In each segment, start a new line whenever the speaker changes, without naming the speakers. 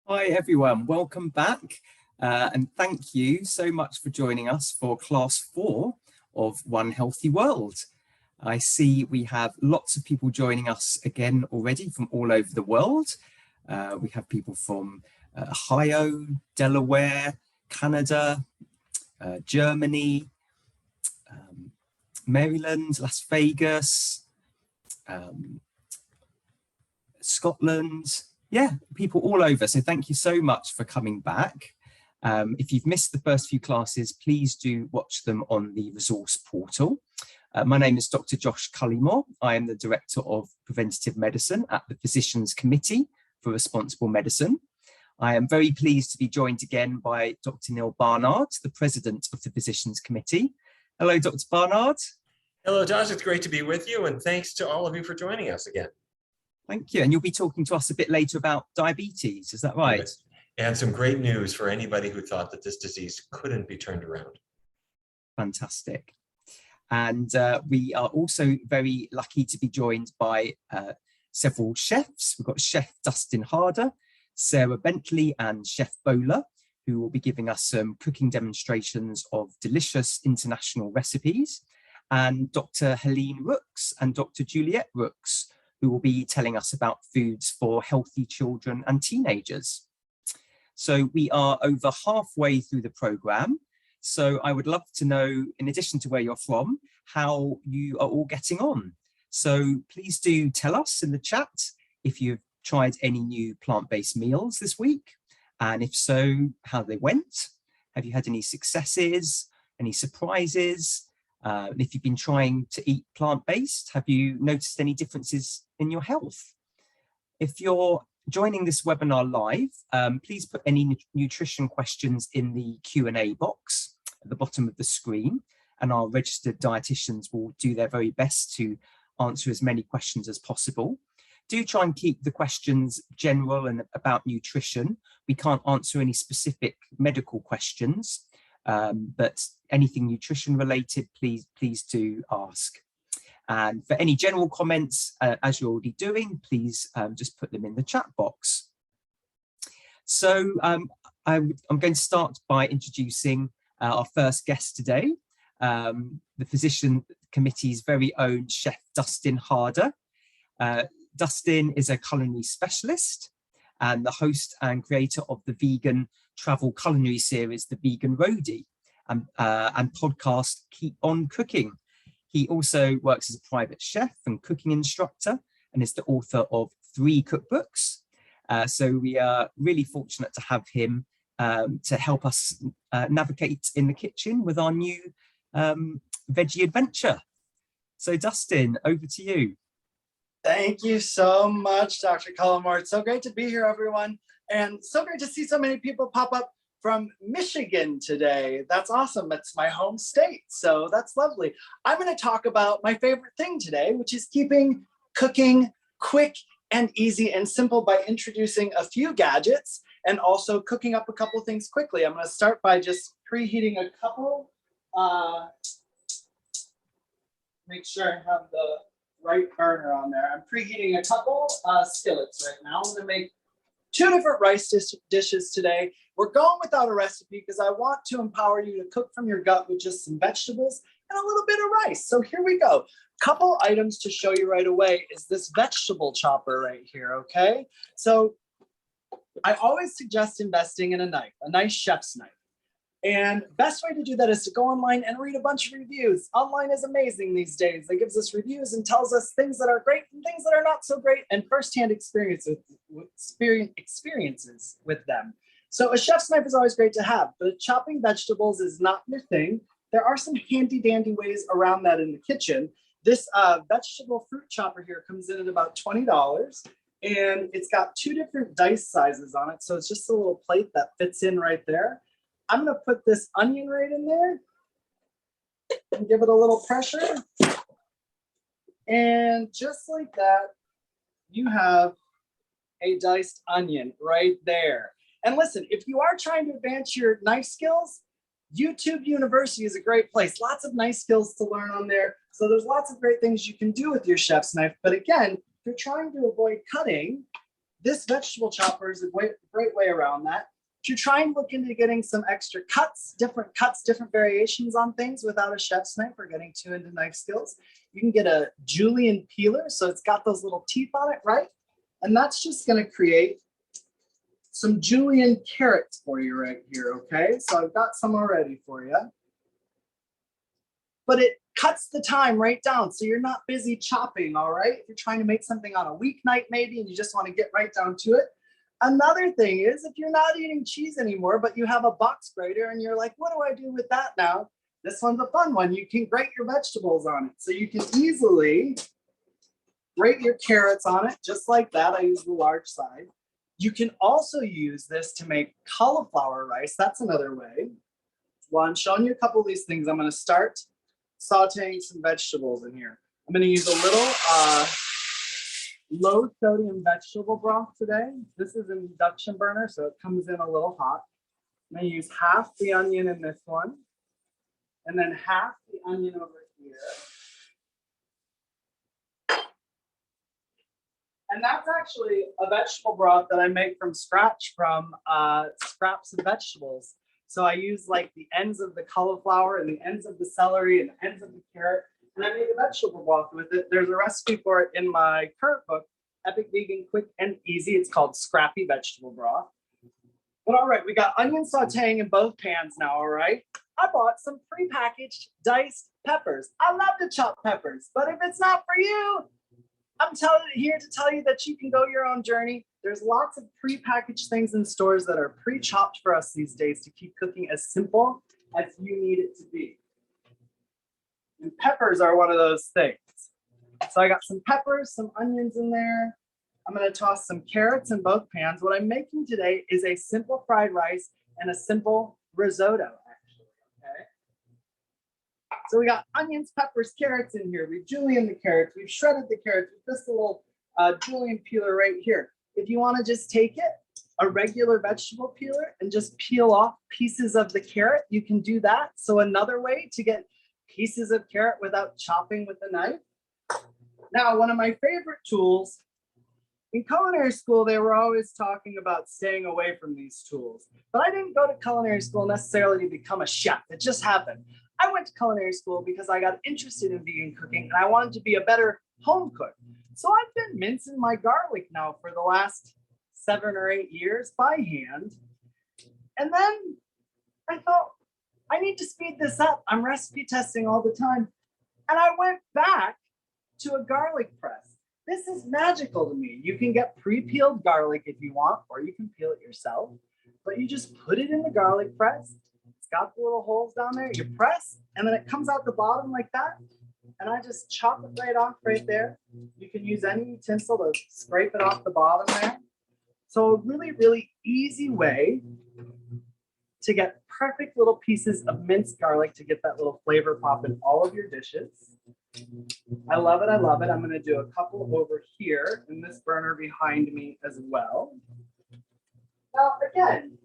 Hi everyone, welcome back and thank you so much for joining us for class 4 of One Healthy World. I see we have lots of people joining us again already from all over the world. We have people from Ohio, Delaware, Canada, Germany, Maryland, Las Vegas, Scotland. Yeah, people all over. So thank you so much for coming back. If you've missed the first few classes, please do watch them on the resource portal. My name is Dr. Josh Cullymore. I am the Director of Preventative Medicine at the Physicians Committee for Responsible Medicine. I am very pleased to be joined again by Dr. Neal Barnard, the President of the Physicians Committee. Hello, Dr. Barnard.
Hello, Josh. It's great to be with you, and thanks to all of you for joining us again.
Thank you. And you'll be talking to us a bit later about diabetes, is that right?
Yes. And some great news for anybody who thought that this disease couldn't be turned around.
Fantastic. And we are also very lucky to be joined by several chefs. We've got Chef Dustin Harder, Sarah Bentley, and Chef Bola, who will be giving us some cooking demonstrations of delicious international recipes, and Dr. Heleen Roex and Dr. Juliette Roex, who will be telling us about foods for healthy children and teenagers. So we are over halfway through the program. So I would love to know, in addition to where you're from, how you are all getting on. So please do tell us in the chat if you've tried any new plant-based meals this week, and if so, how they went. Have you had any successes, any surprises? And if you've been trying to eat plant-based, have you noticed any differences in your health? If you're joining this webinar live, please put any nutrition questions in the Q&A box at the bottom of the screen, and our registered dietitians will do their very best to answer as many questions as possible. Do try and keep the questions general and about nutrition. We can't answer any specific medical questions, but anything nutrition related, please do ask. And for any general comments, as you're already doing, please just put them in the chat box. So I'm going to start by introducing our first guest today, the Physician Committee's very own Chef Dustin Harder. Dustin is a culinary specialist and the host and creator of the vegan travel culinary series, The Vegan Roadie, and podcast Keep On Cooking. He also works as a private chef and cooking instructor and is the author of 3 cookbooks. So we are really fortunate to have him to help us navigate in the kitchen with our new veggie adventure. So Dustin, over to you.
Thank you so much, Dr. Cullymore. It's so great to be here, everyone. And so great to see so many people pop up from Michigan today. That's awesome. It's my home state, so that's lovely. I'm going to talk about my favorite thing today, which is keeping cooking quick and easy and simple by introducing a few gadgets and also cooking up a couple of things quickly. I'm going to start by just preheating a couple. Make sure I have the right burner on there. I'm preheating a couple skillets right now. I'm going to make 2 different rice dishes today. We're going without a recipe because I want to empower you to cook from your gut with just some vegetables and a little bit of rice. So here we go. Couple items to show you right away is this vegetable chopper right here, okay? So I always suggest investing in a nice chef's knife. And best way to do that is to go online and read a bunch of reviews. Online is amazing these days. It gives us reviews and tells us things that are great and things that are not so great, and firsthand experiences with them. So a chef's knife is always great to have, but chopping vegetables is not your thing. There are some handy dandy ways around that in the kitchen. This vegetable fruit chopper here comes in at about $20, and it's got 2 different dice sizes on it. So it's just a little plate that fits in right there. I'm going to put this onion right in there and give it a little pressure. And just like that, you have a diced onion right there. And listen, if you are trying to advance your knife skills, YouTube University is a great place. Lots of nice skills to learn on there. So there's lots of great things you can do with your chef's knife. But again, if you're trying to avoid cutting, this vegetable chopper is a great way around that. To try and look into getting some extra cuts, different variations on things without a chef's knife or getting too into knife skills, you can get a julienne peeler. So it's got those little teeth on it, right? And that's just going to create some julienne carrots for you right here, okay? So I've got some already for you. But it cuts the time right down, so you're not busy chopping, all right? If you're trying to make something on a weeknight maybe and you just want to get right down to it. Another thing is, if you're not eating cheese anymore, but you have a box grater and you're like, what do I do with that now? This one's a fun one. You can grate your vegetables on it. So you can easily grate your carrots on it, just like that. I use the large side. You can also use this to make cauliflower rice. That's another way. Well, I'm showing you a couple of these things. I'm going to start sauteing some vegetables in here. I'm going to use a little low sodium vegetable broth today. This is an induction burner, so it comes in a little hot. I'm going to use half the onion in this one, and then half the onion over here. And that's actually a vegetable broth that I make from scratch from scraps of vegetables. So I use like the ends of the cauliflower and the ends of the celery and the ends of the carrot, and I make a vegetable broth with it. There's a recipe for it in my current book, Epic Vegan Quick and Easy. It's called Scrappy Vegetable Broth. But all right, we got onion sauteing in both pans now, all right? I bought some prepackaged diced peppers. I love to chop peppers, but if it's not for you, I'm here to tell you that you can go your own journey. There's lots of prepackaged things in stores that are pre-chopped for us these days to keep cooking as simple as you need it to be. And peppers are one of those things. So I got some peppers, some onions in there. I'm going to toss some carrots in both pans. What I'm making today is a simple fried rice and a simple risotto, actually, okay? So we got onions, peppers, carrots in here. We've julienned the carrots. We've shredded the carrots with this little julienne peeler right here. If you want to just take it, a regular vegetable peeler, and just peel off pieces of the carrot, you can do that. So another way to get pieces of carrot without chopping with a knife. Now, one of my favorite tools, in culinary school, they were always talking about staying away from these tools. But I didn't go to culinary school necessarily to become a chef. It just happened. I went to culinary school because I got interested in vegan cooking and I wanted to be a better home cook. So I've been mincing my garlic now for the last 7 or 8 years by hand. And then I thought, I need to speed this up. I'm recipe testing all the time. And I went back to a garlic press. This is magical to me. You can get pre-peeled garlic if you want, or you can peel it yourself. But you just put it in the garlic press. It's got the little holes down there. You press, and then it comes out the bottom like that. And I just chop it right off right there. You can use any utensil to scrape it off the bottom there. So a really, really easy way to get perfect little pieces of minced garlic to get that little flavor pop in all of your dishes. I love it. I love it. I'm going to do a couple over here in this burner behind me as well. Now, again,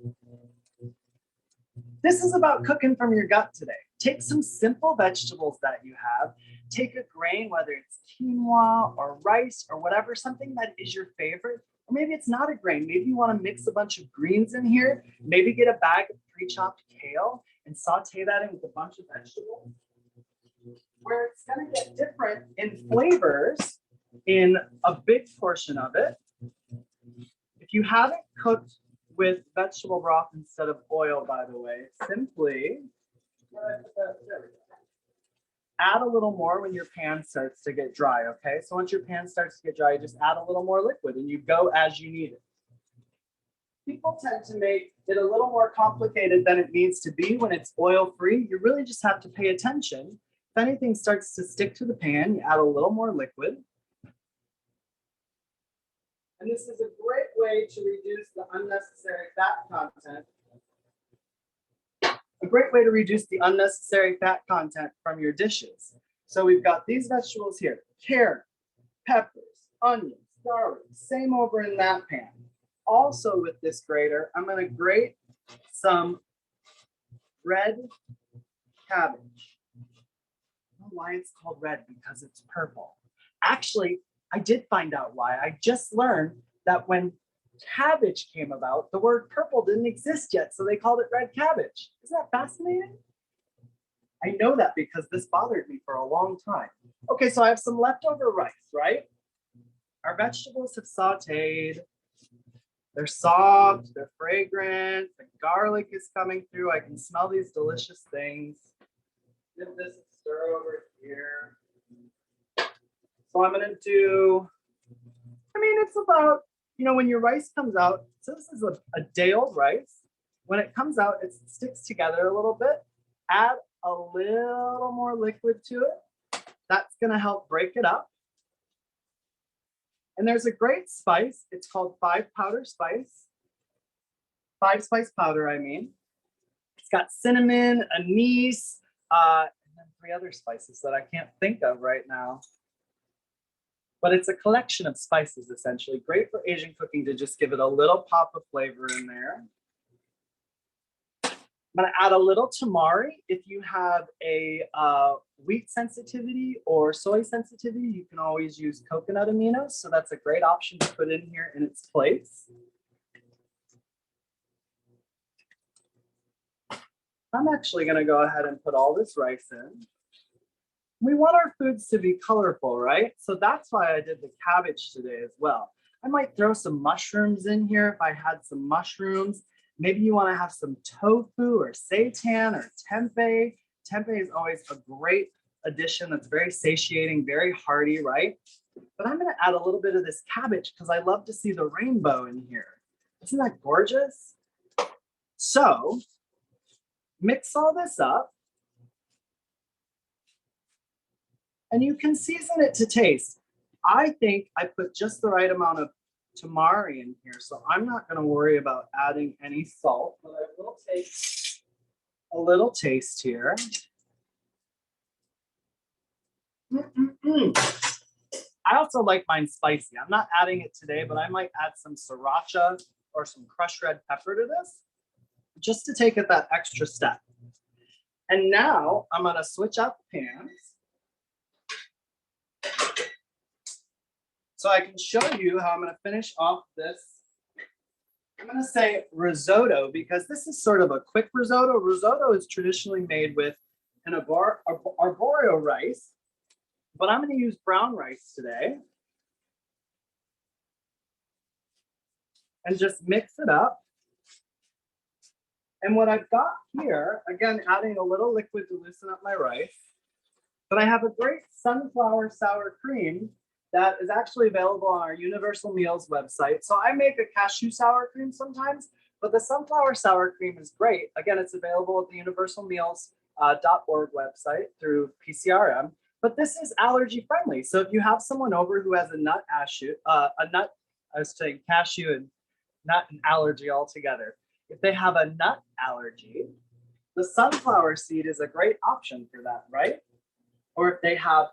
this is about cooking from your gut today. Take some simple vegetables that you have. Take a grain, whether it's quinoa or rice or whatever, something that is your favorite. Or maybe it's not a grain. Maybe you want to mix a bunch of greens in here. Maybe get a bag of pre-chopped kale and saute that in with a bunch of vegetables. Where it's going to get different in flavors in a big portion of it. If you haven't cooked with vegetable broth instead of oil, by the way, simply add a little more when your pan starts to get dry, okay? So once your pan starts to get dry, you just add a little more liquid and you go as you need it. People tend to make it a little more complicated than it needs to be when it's oil-free. You really just have to pay attention. If anything starts to stick to the pan, you add a little more liquid. And this is a great way to reduce the unnecessary fat content. A great way to reduce the unnecessary fat content from your dishes. So we've got these vegetables here: carrot, peppers, onions, garlic, same over in that pan. Also with this grater, I'm going to grate some red cabbage. I don't know why it's called red, because it's purple. Actually, I did find out why. I just learned that when cabbage came about, the word purple didn't exist yet, so they called it red cabbage. Isn't that fascinating? I know that because this bothered me for a long time. Okay, so I have some leftover rice, right? Our vegetables have sauteed. They're soft, they're fragrant, the garlic is coming through. I can smell these delicious things. Give this a stir over here. So I'm gonna do, it's about, when your rice comes out, so this is a day-old rice. When it comes out, it sticks together a little bit. Add a little more liquid to it. That's gonna help break it up. And there's a great spice. It's called 5-spice powder, I mean. It's got cinnamon, anise, and then 3 other spices that I can't think of right now. But it's a collection of spices, essentially. Great for Asian cooking to just give it a little pop of flavor in there. I'm gonna add a little tamari. If you have a wheat sensitivity or soy sensitivity, you can always use coconut aminos. So that's a great option to put in here in its place. I'm actually gonna go ahead and put all this rice in. We want our foods to be colorful, right? So that's why I did the cabbage today as well. I might throw some mushrooms in here if I had some mushrooms. Maybe you want to have some tofu or seitan or tempeh. Tempeh is always a great addition that's very satiating, very hearty, right? But I'm going to add a little bit of this cabbage because I love to see the rainbow in here. Isn't that gorgeous? So mix all this up. And you can season it to taste. I think I put just the right amount of tamari in here, so I'm not going to worry about adding any salt, but I will take a little taste here. I also like mine spicy. I'm not adding it today, but I might add some sriracha or some crushed red pepper to this, just to take it that extra step. And now I'm going to switch out the pans. So I can show you how I'm going to finish off this. I'm going to say risotto because this is sort of a quick risotto. Risotto is traditionally made with an arborio rice, but I'm going to use brown rice today. And just mix it up. And what I've got here, again, adding a little liquid to loosen up my rice, but I have a great sunflower sour cream that is actually available on our Universal Meals website. So I make a cashew sour cream sometimes, but the sunflower sour cream is great. Again, it's available at the universalmeals.org website through PCRM, but this is allergy friendly. So if you have someone over who has cashew and nut and allergy altogether. If they have a nut allergy, the sunflower seed is a great option for that, right? Or if they have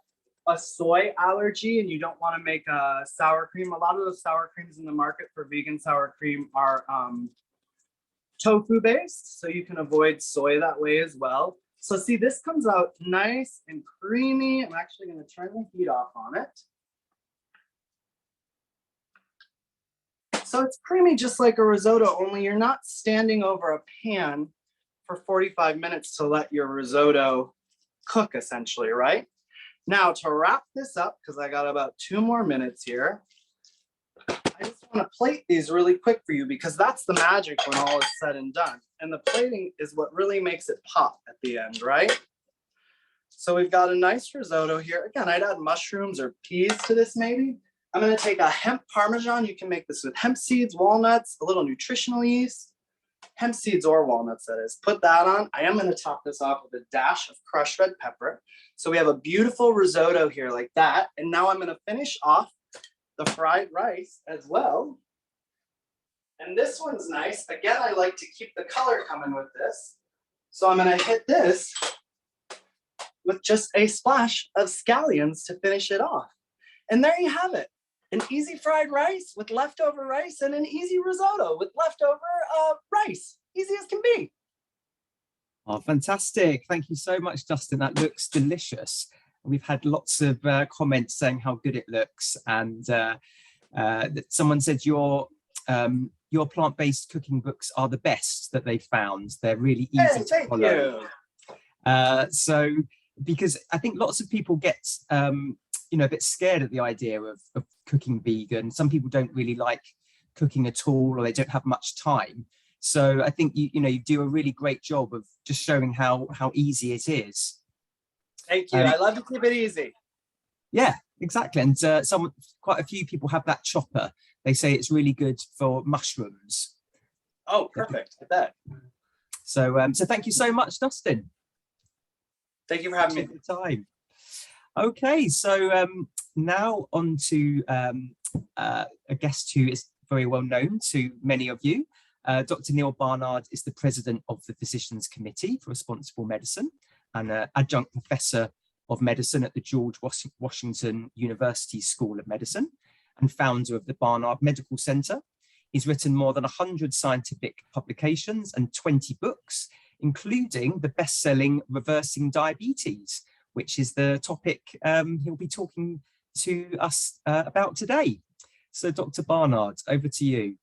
a soy allergy and you don't want to make a sour cream, a lot of those sour creams in the market for vegan sour cream are tofu based, so you can avoid soy that way as well. So see, this comes out nice and creamy. I'm actually going to turn the heat off on it. So it's creamy just like a risotto, only you're not standing over a pan for 45 minutes to let your risotto cook essentially, right? Now to wrap this up, because I got about 2 more minutes here, I just want to plate these really quick for you because that's the magic when all is said and done. And the plating is what really makes it pop at the end, right? So we've got a nice risotto here. Again, I'd add mushrooms or peas to this maybe. I'm going to take a hemp parmesan. You can make this with hemp seeds, walnuts, a little nutritional yeast, hemp seeds or walnuts, that is. Put that on. I am going to top this off with a dash of crushed red pepper. So we have a beautiful risotto here like that. And now I'm going to finish off the fried rice as well. And this one's nice. Again, I like to keep the color coming with this. So I'm going to hit this with just a splash of scallions to finish it off. And there you have it. An easy fried rice with leftover rice and an easy risotto with leftover rice. Easy as can be.
Oh, fantastic. Thank you so much, Dustin. That looks delicious. We've had lots of comments saying how good it looks. And that someone said your your plant-based cooking books are the best that they found. They're really easy to follow. So, because I think lots of people get, you know, a bit scared at the idea of cooking vegan. Some people don't really like cooking at all, or they don't have much time. So I think you know, you do a really great job of just showing how easy it is.
Thank you. I love to keep it easy.
Yeah, exactly. And quite a few people have that chopper. They say it's really good for mushrooms.
Oh, perfect. I bet.
So so thank you so much, Dustin.
Thank you for having me.
The time. Okay, so now on to a guest who is very well known to many of you. Dr. Neal Barnard is the president of the Physicians Committee for Responsible Medicine and adjunct professor of medicine at the George Washington University School of Medicine and founder of the Barnard Medical Center. He's written more than 100 scientific publications and 20 books, including the best-selling Reversing Diabetes, which is the topic he'll be talking to us about today. So Dr. Barnard, over to you.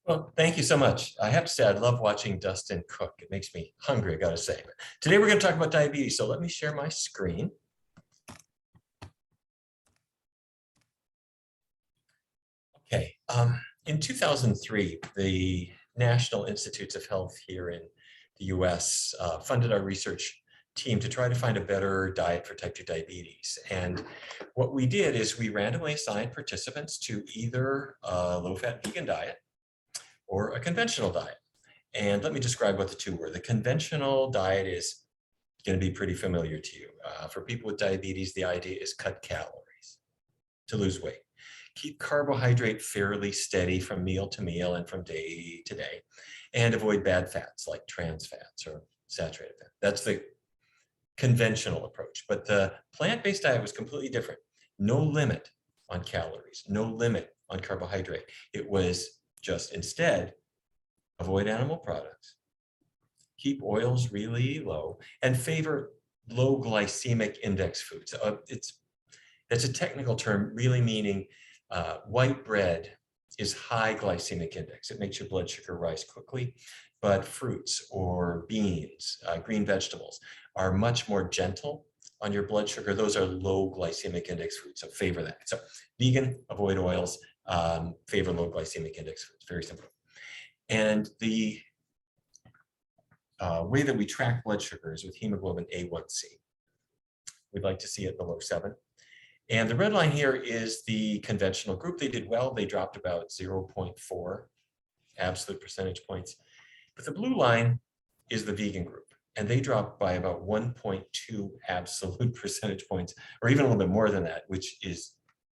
Well, thank you so much. I have to say, I love watching Dustin cook. It makes me hungry, I gotta say. But today we're gonna talk about diabetes, so let me share my screen. Okay, in 2003, the National Institutes of Health here in the US funded our research team to try to find a better diet for type 2 diabetes. And what we did is we randomly assigned participants to either a low-fat vegan diet or a conventional diet. And let me describe what the two were. The conventional diet is going to be pretty familiar to you. For people with diabetes, the idea is cut calories to lose weight. Keep carbohydrate fairly steady from meal to meal and from day to day, and avoid bad fats like trans fats or saturated fat. That's the conventional approach. But the plant-based diet was completely different. No limit on calories, no limit on carbohydrate. It was just instead avoid animal products, keep oils really low, and favor low glycemic index foods. That's a technical term, really meaning white bread is high glycemic index. It makes your blood sugar rise quickly, but fruits or beans, green vegetables are much more gentle on your blood sugar. Those are low glycemic index foods, so favor that. So vegan, avoid oils, favor low glycemic index foods, very simple. And the way that we track blood sugar is with hemoglobin A1C. We'd like to see it below 7. And the red line here is the conventional group. They did well. They dropped about 0.4 absolute percentage points. But the blue line is the vegan group. And they dropped by about 1.2 absolute percentage points, or even a little bit more than that, which is,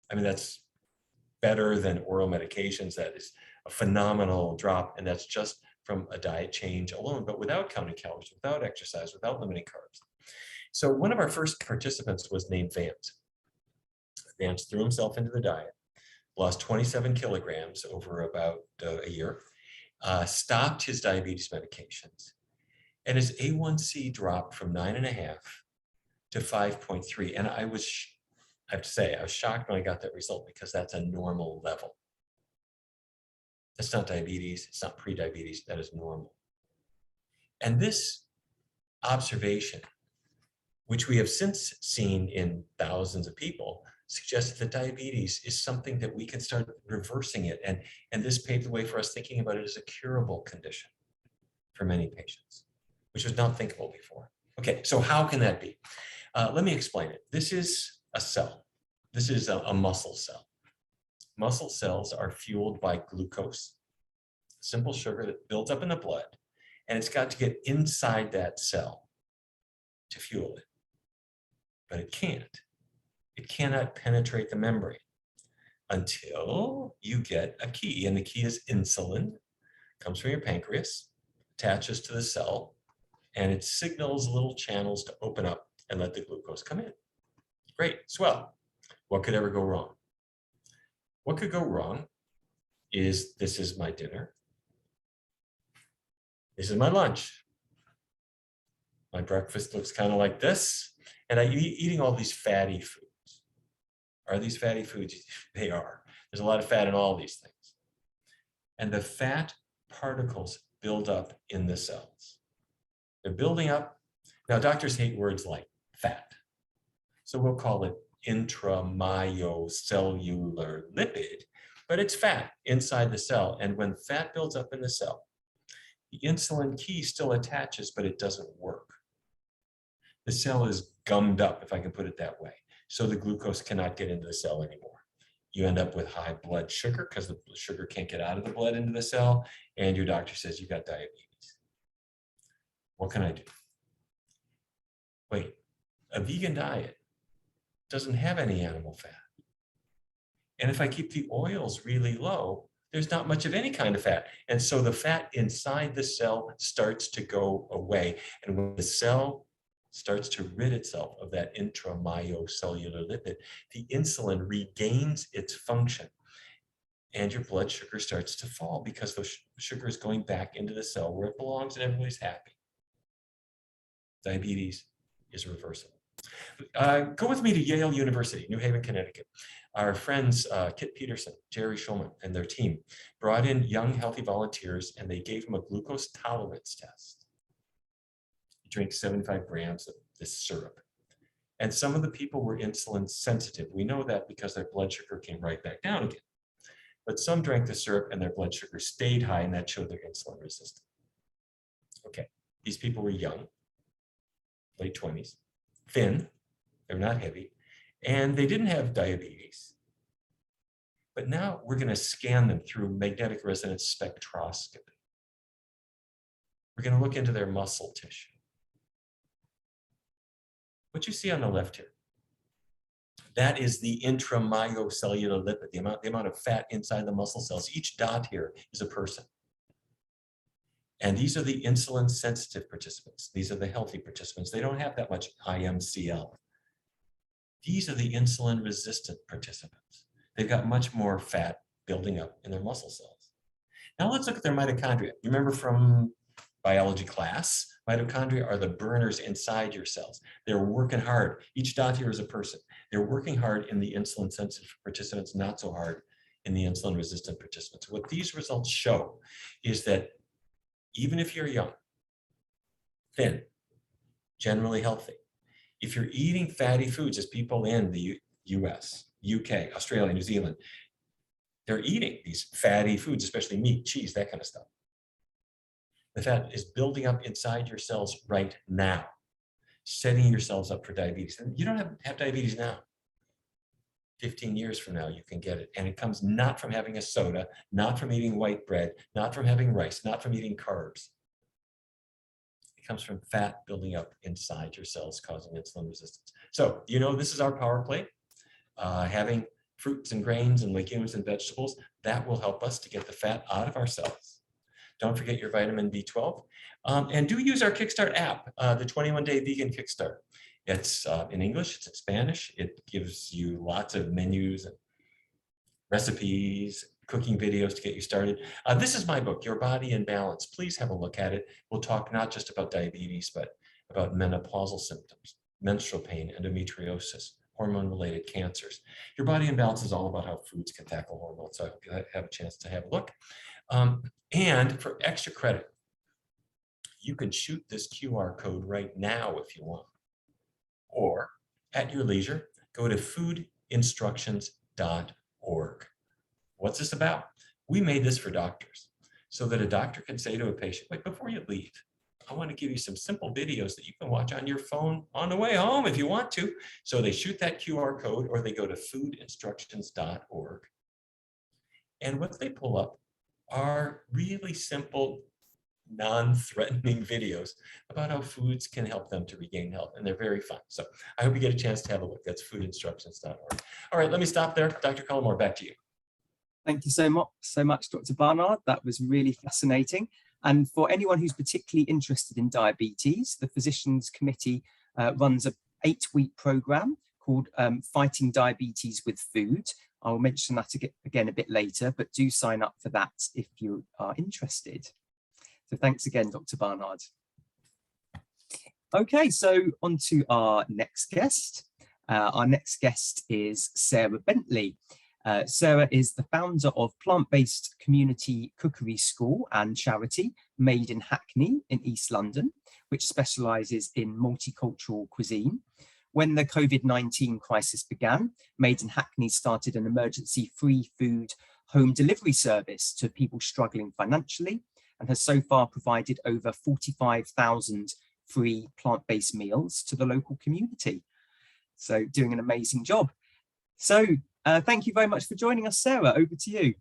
I mean, that's better than oral medications. That is a phenomenal drop. And that's just from a diet change alone, but without counting calories, without exercise, without limiting carbs. So one of our first participants was named Vance. Vance threw himself into the diet, lost 27 kilograms over about a year, stopped his diabetes medications, and his A1C dropped from 9.5 to 5.3. And I have to say, I was shocked when I got that result because that's a normal level. That's not diabetes, it's not pre-diabetes, that is normal. And this observation, which we have since seen in thousands of people, suggests that diabetes is something that we can start reversing it. And this paved the way for us thinking about it as a curable condition for many patients, which was not thinkable before. Okay, so how can that be? Let me explain it. This is a cell. This is a muscle cell. Muscle cells are fueled by glucose, simple sugar that builds up in the blood, and it's got to get inside that cell to fuel it. But it can't. It cannot penetrate the membrane until you get a key, and the key is insulin. It comes from your pancreas, attaches to the cell, and it signals little channels to open up and let the glucose come in. Great, swell. What could ever go wrong? What could go wrong is this is my dinner. This is my lunch. My breakfast looks kind of like this, and I'm eating all these fatty foods. Are these fatty foods? They are. There's a lot of fat in all these things. and the fat particles build up in the cells. They're building up. Now, doctors hate words like fat, so we'll call it intramyocellular lipid, but it's fat inside the cell. And when fat builds up in the cell, the insulin key still attaches, but it doesn't work. The cell is gummed up, if I can put it that way, so the glucose cannot get into the cell anymore. You end up with high blood sugar because the sugar can't get out of the blood into the cell, and your doctor says you got diabetes. What can I do? Wait, a vegan diet doesn't have any animal fat. And if I keep the oils really low, there's not much of any kind of fat. And so the fat inside the cell starts to go away. And when the cell starts to rid itself of that intramyocellular lipid, the insulin regains its function. And your blood sugar starts to fall because the sugar is going back into the cell where it belongs and everybody's happy. Diabetes is reversible. Go with me to Yale University, New Haven, Connecticut. Our friends, Kit Peterson, Jerry Schulman, and their team brought in young, healthy volunteers, and they gave them a glucose tolerance test. You drink 75 grams of this syrup. And some of the people were insulin sensitive. We know that because their blood sugar came right back down again. But some drank the syrup and their blood sugar stayed high, and that showed they're insulin resistant. Okay, these people were young, late 20s, thin, they're not heavy, and they didn't have diabetes. But now we're going to scan them through magnetic resonance spectroscopy. We're going to look into their muscle tissue. What you see on the left here, that is the intramyocellular lipid, the amount of fat inside the muscle cells. Each dot here is a person. And these are the insulin sensitive participants. These are the healthy participants. They don't have that much IMCL. These are the insulin resistant participants. They've got much more fat building up in their muscle cells. Now let's look at their mitochondria. You remember from biology class, mitochondria are the burners inside your cells. They're working hard. Each dot here is a person. They're working hard in the insulin sensitive participants, not so hard in the insulin resistant participants. What these results show is that even if you're young, thin, generally healthy, if you're eating fatty foods, as people in the US, UK, Australia, New Zealand, they're eating these fatty foods, especially meat, cheese, that kind of stuff. The fat is building up inside your cells right now, setting yourselves up for diabetes. And you don't have diabetes now. 15 years from now, you can get it. And it comes not from having a soda, not from eating white bread, not from having rice, not from eating carbs. It comes from fat building up inside your cells, causing insulin resistance. So, you know, this is our power plate. Having fruits and grains and legumes and vegetables, that will help us to get the fat out of our cells. Don't forget your vitamin B12. And do use our Kickstart app, the 21-Day Vegan Kickstart. It's in English, it's in Spanish. It gives you lots of menus and recipes, cooking videos to get you started. This is my book, Your Body in Balance. Please have a look at it. We'll talk not just about diabetes, but about menopausal symptoms, menstrual pain, endometriosis, hormone-related cancers. Your Body in Balance is all about how foods can tackle hormones. So I hope you have a chance to have a look. And for extra credit, you can shoot this QR code right now if you want. Or at your leisure, go to foodinstructions.org. What's this about? We made this for doctors so that a doctor can say to a patient, wait, before you leave, I want to give you some simple videos that you can watch on your phone on the way home if you want to. So they shoot that QR code or they go to foodinstructions.org. And what they pull up are really simple, non-threatening videos about how foods can help them to regain health, and they're very fun. So I hope you get a chance to have a look. That's foodinstructions.org. All right, let me stop there. Dr. Cullimore, back to you.
Thank you so much, Dr. Barnard. That was really fascinating. And for anyone who's particularly interested in diabetes, the Physicians Committee runs an 8-week program called Fighting Diabetes with Food. I'll mention that again a bit later, but do sign up for that if you are interested. So thanks again, Dr. Barnard. Okay, so on to our next guest. Our next guest is Sarah Bentley. Sarah is the founder of plant-based community cookery school and charity Made in Hackney in East London, which specialises in multicultural cuisine. When the COVID-19 crisis began, Made in Hackney started an emergency free food home delivery service to people struggling financially, and has so far provided over 45,000 free plant-based meals to the local community. So doing an amazing job. So thank you very much for joining us, Sarah. Over to you.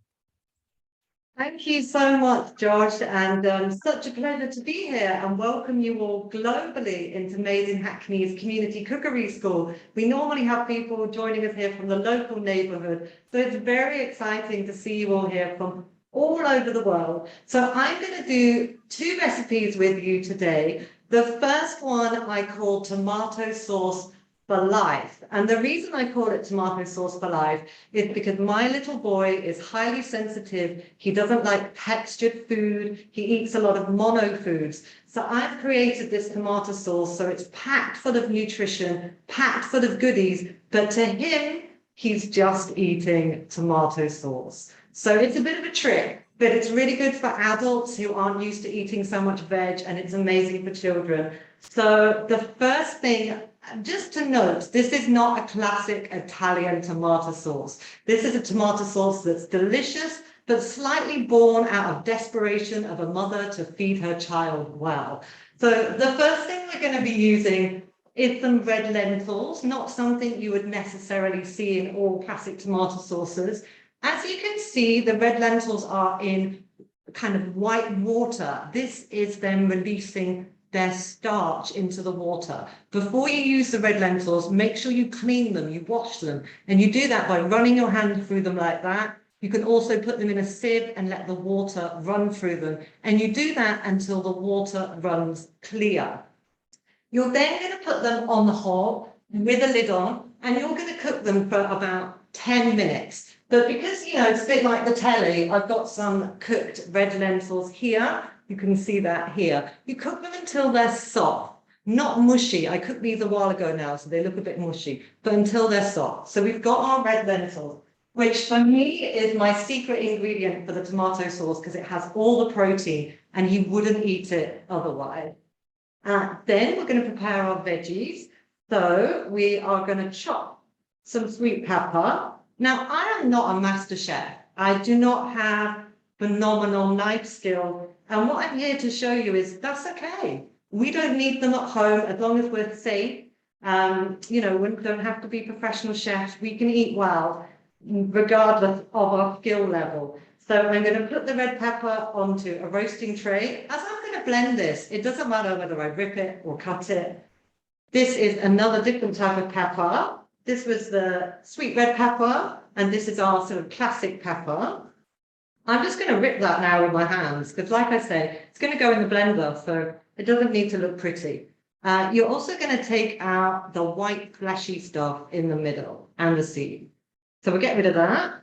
Thank you so much, Josh, and such a pleasure to be here and welcome you all globally into Made in Hackney's Community Cookery School. We normally have people joining us here from the local neighbourhood, so it's very exciting to see you all here from all over the world. So I'm going to do 2 recipes with you today. The first one I call tomato sauce for life. And the reason I call it tomato sauce for life is because my little boy is highly sensitive. He doesn't like textured food. He eats a lot of mono foods. So I've created this tomato sauce so it's packed full of nutrition, packed full of goodies, but to him, he's just eating tomato sauce. So it's a bit of a trick, but it's really good for adults who aren't used to eating so much veg, and it's amazing for children. So the first thing, just to note, this is not a classic Italian tomato sauce. This is a tomato sauce that's delicious, but slightly born out of desperation of a mother to feed her child well. So the first thing we're going to be using is some red lentils, not something you would necessarily see in all classic tomato sauces. As you can see, the red lentils are in kind of white water. This is them releasing their starch into the water. Before you use the red lentils, make sure you clean them, you wash them, and you do that by running your hand through them like that. You can also put them in a sieve and let the water run through them, and you do that until the water runs clear. You're then going to put them on the hob with a lid on, and you're going to cook them for about 10 minutes. But because, you know, it's a bit like the telly, I've got some cooked red lentils here. You can see that here. You cook them until they're soft, not mushy. I cooked these a while ago now, so they look a bit mushy, but until they're soft. So we've got our red lentils, which for me is my secret ingredient for the tomato sauce because it has all the protein and you wouldn't eat it otherwise. Then we're going to prepare our veggies. So we are going to chop some sweet pepper. Now, I am not a master chef. I do not have phenomenal knife skill. And what I'm here to show you is that's okay. We don't need them at home as long as we're safe. You know, we don't have to be professional chefs. We can eat well, regardless of our skill level. So I'm going to put the red pepper onto a roasting tray. As I'm going to blend this, it doesn't matter whether I rip it or cut it. This is another different type of pepper. This was the sweet red pepper, and this is our sort of classic pepper. I'm just going to rip that now with my hands, because like I say, it's going to go in the blender, so it doesn't need to look pretty. You're also going to take out the white fleshy stuff in the middle and the seed. So we'll get rid of that,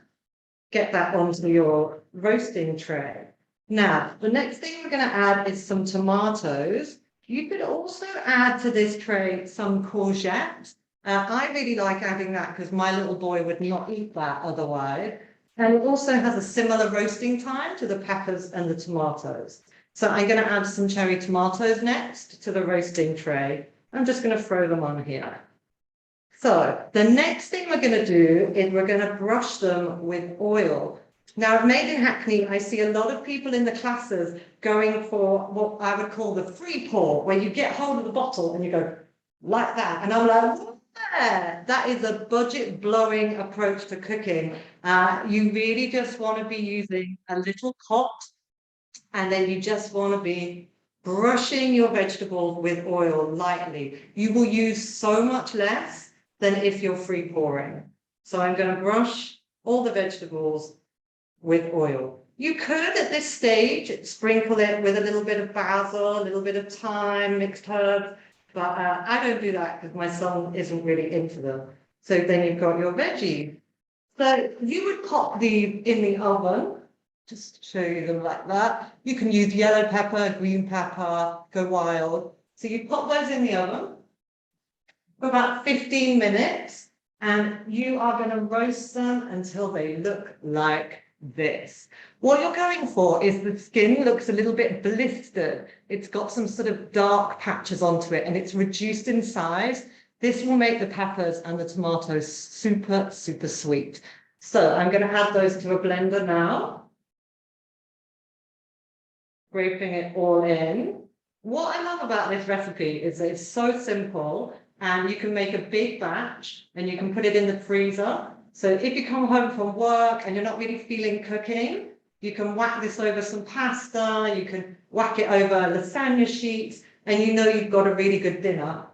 get that onto your roasting tray. Now, the next thing we're going to add is some tomatoes. You could also add to this tray some courgette. I really like adding that because my little boy would not eat that otherwise. And it also has a similar roasting time to the peppers and the tomatoes. So I'm going to add some cherry tomatoes next to the roasting tray. I'm just going to throw them on here. So the next thing we're going to do is we're going to brush them with oil. Now, at Made in Hackney, I see a lot of people in the classes going for what I would call the free pour, where you get hold of the bottle and you go like that. And I'm like, yeah, that is a budget blowing approach to cooking. You really just want to be using a little pot, and then you just want to be brushing your vegetables with oil lightly. You will use so much less than if you're free pouring. So I'm going to brush all the vegetables with oil. You could at this stage sprinkle it with a little bit of basil, a little bit of thyme, mixed herbs. But I don't do that because my son isn't really into them. So then you've got your veggies. So you would pop these in the oven, just to show you them like that. You can use yellow pepper, green pepper, go wild. So you pop those in the oven for about 15 minutes. And you are going to roast them until they look like this. What you're going for is the skin looks a little bit blistered. It's got some sort of dark patches onto it and it's reduced in size. This will make the peppers and the tomatoes super, super sweet. So I'm going to add those to a blender now. Scraping it all in. What I love about this recipe is that it's so simple and you can make a big batch and you can put it in the freezer. So if you come home from work and you're not really feeling cooking, you can whack this over some pasta, you can whack it over lasagna sheets, and you know you've got a really good dinner.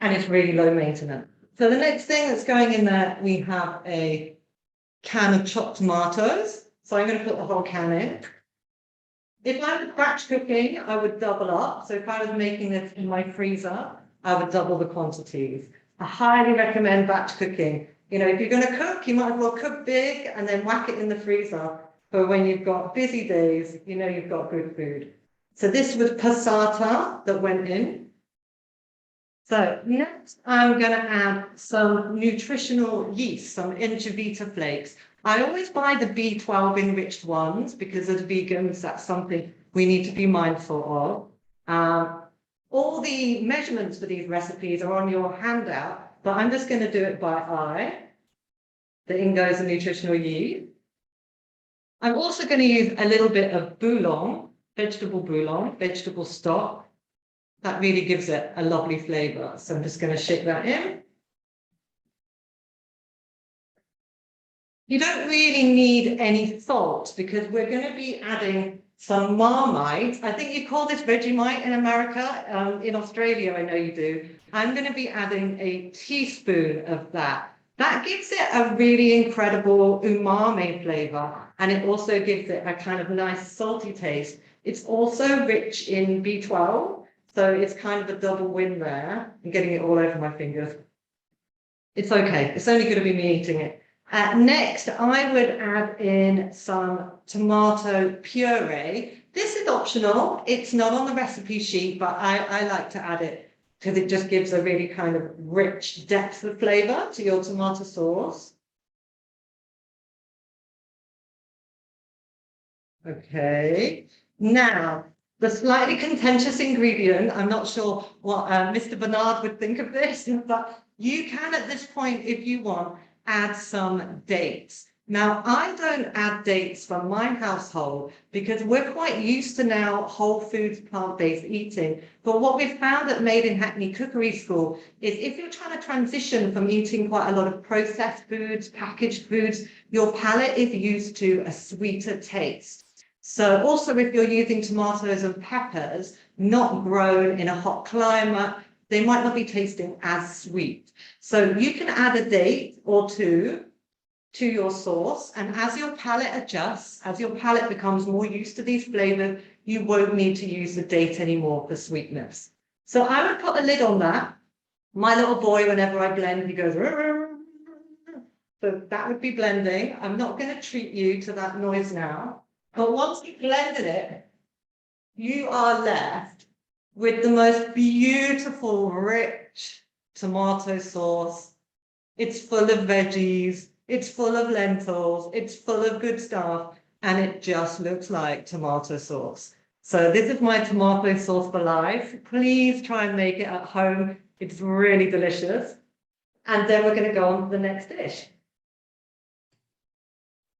And it's really low maintenance. So the next thing that's going in there, we have a can of chopped tomatoes. So I'm going to put the whole can in. If I was batch cooking, I would double up. So if I was making this in my freezer, I would double the quantities. I highly recommend batch cooking. You know, if you're going to cook, you might as well cook big and then whack it in the freezer. For when you've got busy days, you know you've got good food. So this was passata that went in. So next, I'm going to add some nutritional yeast, some Incivita flakes. I always buy the B12 enriched ones because as vegans, that's something we need to be mindful of. All the measurements for these recipes are on your handout, but I'm just going to do it by eye. The in goes the nutritional yeast. I'm also going to use a little bit of bouillon, vegetable stock. That really gives it a lovely flavor. So I'm just going to shake that in. You don't really need any salt because we're going to be adding some Marmite. I think you call this Vegemite in America. In Australia, I know you do. I'm going to be adding a teaspoon of that. That gives it a really incredible umami flavor, and it also gives it a kind of nice salty taste. It's also rich in B12, so it's kind of a double win there. I'm getting it all over my fingers. It's okay. It's only going to be me eating it. Next, I would add in some tomato puree. This is optional. It's not on the recipe sheet, but I like to add it because it just gives a really kind of rich depth of flavor to your tomato sauce. Okay, now the slightly contentious ingredient, I'm not sure what Mr. Barnard would think of this, but you can at this point, if you want, add some dates. Now, I don't add dates from my household because we're quite used to now whole foods, plant-based eating. But what we've found at Made in Hackney Cookery School is if you're trying to transition from eating quite a lot of processed foods, packaged foods, your palate is used to a sweeter taste. So also if you're using tomatoes and peppers, not grown in a hot climate, they might not be tasting as sweet. So you can add a date or two to your sauce, and as your palate adjusts, as your palate becomes more used to these flavors, you won't need to use the date anymore for sweetness. So I would put a lid on that. My little boy, whenever I blend, he goes, rrr. So that would be blending. I'm not going to treat you to that noise now, but once you've blended it, you are left with the most beautiful, rich tomato sauce. It's full of veggies. It's full of lentils, it's full of good stuff, and it just looks like tomato sauce. So this is my tomato sauce for life. Please try and make it at home. It's really delicious. And then we're going to go on to the next dish.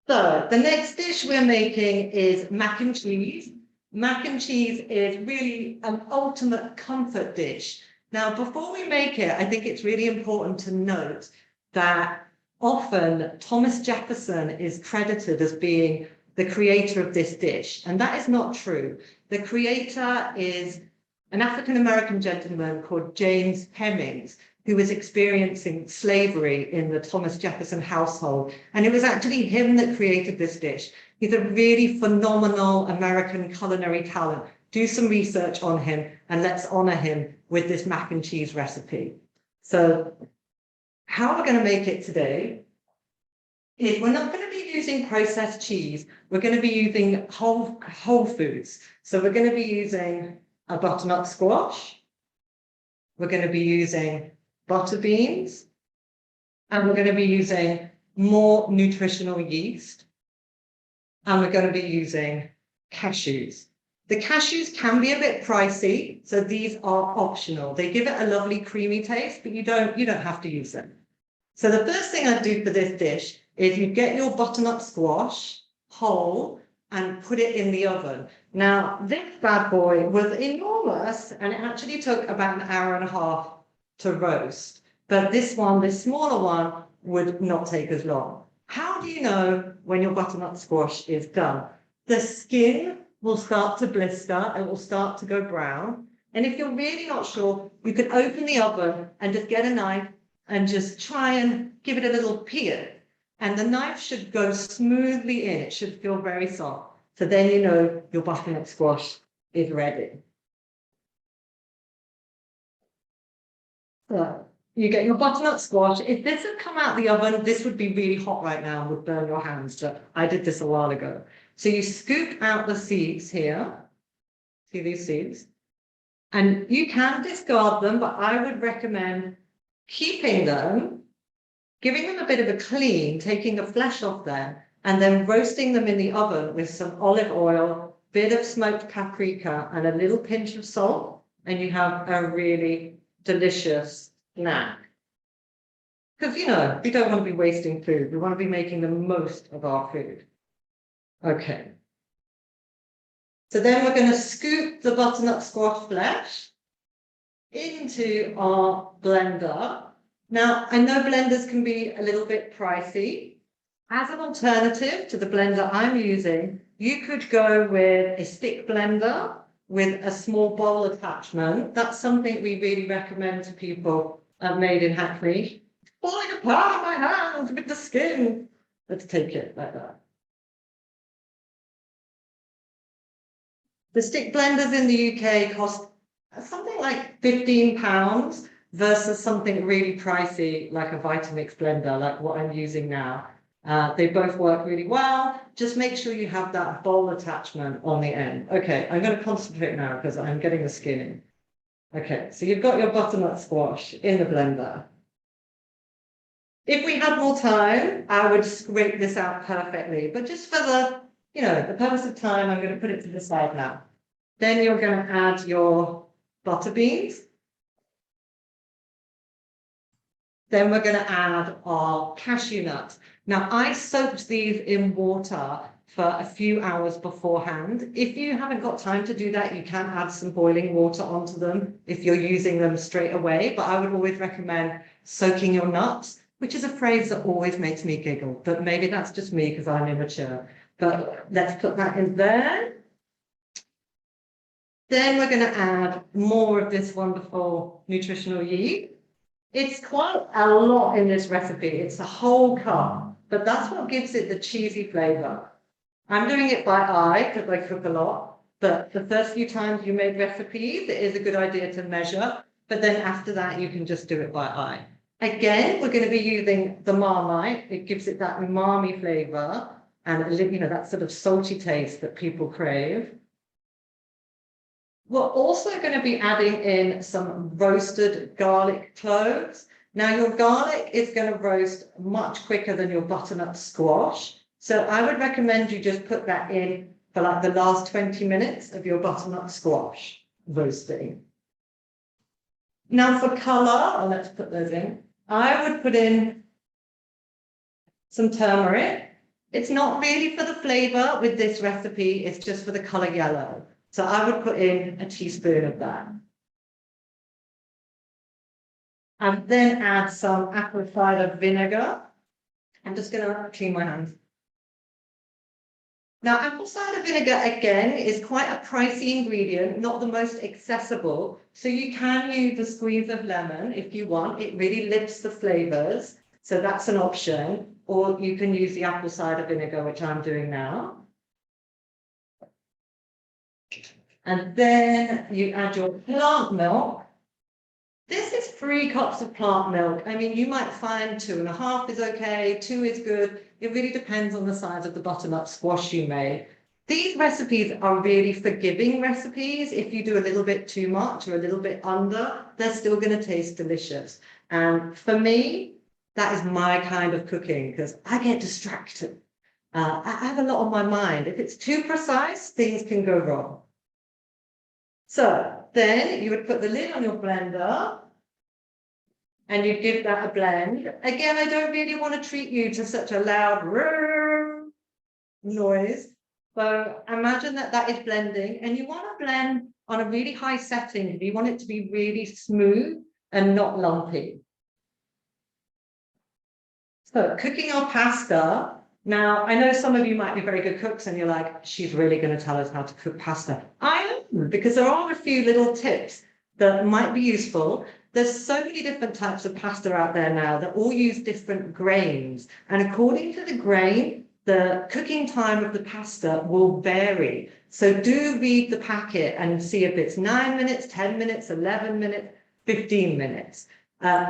So the next dish we're making is mac and cheese. Mac and cheese is really an ultimate comfort dish. Now, before we make it, I think it's really important to note that often Thomas Jefferson is credited as being the creator of this dish, and that is not true. The creator is an African-American gentleman called James Hemings, who was experiencing slavery in the Thomas Jefferson household, and it was actually him that created this dish. He's a really phenomenal American culinary talent. Do some research on him, and let's honor him with this mac and cheese recipe. So how we're going to make it today is we're not going to be using processed cheese. We're going to be using whole foods. So we're going to be using a butternut squash. We're going to be using butter beans. and we're going to be using more nutritional yeast, and we're going to be using cashews. The cashews can be a bit pricey, so these are optional. They give it a lovely creamy taste, but you don't have to use them. So the first thing I do for this dish is you get your butternut squash whole and put it in the oven. Now, this bad boy was enormous, and it actually took about an hour and a half to roast. But this one, this smaller one, would not take as long. How do you know when your butternut squash is done? The skin will start to blister, it will start to go brown. And if you're really not sure, you can open the oven and just get a knife and just try and give it a little peel. And the knife should go smoothly in, it should feel very soft. So then you know your butternut squash is ready. So you get your butternut squash. If this had come out the oven, this would be really hot right now and would burn your hands. But I did this a while ago. So you scoop out the seeds here. See these seeds? And you can discard them, but I would recommend keeping them, giving them a bit of a clean, taking the flesh off them, and then roasting them in the oven with some olive oil, bit of smoked paprika, and a little pinch of salt, and you have a really delicious snack. Because, you know, we don't want to be wasting food. We want to be making the most of our food. Okay. So then we're going to scoop the butternut squash flesh into our blender. Now, I know blenders can be a little bit pricey. As an alternative to the blender I'm using, you could go with a stick blender with a small bowl attachment. That's something we really recommend to people made in Hackney. It's falling apart on my hands with the skin. Let's take it like that. The stick blenders in the UK cost something like £15 versus something really pricey like a Vitamix blender, like what I'm using now. They both work really well. Just make sure you have that bowl attachment on the end. Okay, I'm going to concentrate now because I'm getting the skin in. Okay, so you've got your butternut squash in the blender. If we had more time, I would scrape this out perfectly, but just for the, you know, the purpose of time, I'm going to put it to the side now. Then you're going to add your butter beans. Then we're going to add our cashew nuts. Now, I soaked these in water for a few hours beforehand. If you haven't got time to do that, you can add some boiling water onto them if you're using them straight away. But I would always recommend soaking your nuts, which is a phrase that always makes me giggle. But maybe that's just me because I'm immature. But let's put that in there. Then we're going to add more of this wonderful nutritional yeast. It's quite a lot in this recipe. It's a whole cup, but that's what gives it the cheesy flavor. I'm doing it by eye because I cook a lot, but the first few times you make recipes, it is a good idea to measure, but then after that, you can just do it by eye. Again, we're going to be using the Marmite. It gives it that umami flavor and, you know, that sort of salty taste that people crave. We're also going to be adding in some roasted garlic cloves. Now, your garlic is going to roast much quicker than your butternut squash. So I would recommend you just put that in for like the last 20 minutes of your butternut squash roasting. Now for color, let's put those in. I would put in some turmeric. It's not really for the flavor with this recipe, it's just for the color yellow. So I would put in a teaspoon of that. And then add some apple cider vinegar. I'm just going to clean my hands. Now, apple cider vinegar, again, is quite a pricey ingredient, not the most accessible. So you can use a squeeze of lemon if you want. It really lifts the flavors. So that's an option. Or you can use the apple cider vinegar, which I'm doing now. And then you add your plant milk. This is 3 cups of plant milk. I mean, you might find 2.5 is okay, 2 is good. It really depends on the size of the butternut squash you made. These recipes are really forgiving recipes. If you do a little bit too much or a little bit under, they're still going to taste delicious. And for me, that is my kind of cooking because I get distracted. I have a lot on my mind. If it's too precise, things can go wrong. So then you would put the lid on your blender and you give that a blend. Again, I don't really want to treat you to such a loud noise. So imagine that that is blending, and you want to blend on a really high setting. You want it to be really smooth and not lumpy. So cooking our pasta. Now, I know some of you might be very good cooks and you're like, she's really going to tell us how to cook pasta. I am, because there are a few little tips that might be useful. There's so many different types of pasta out there now that all use different grains. And according to the grain, the cooking time of the pasta will vary. So do read the packet and see if it's 9 minutes, 10 minutes, 11 minutes, 15 minutes.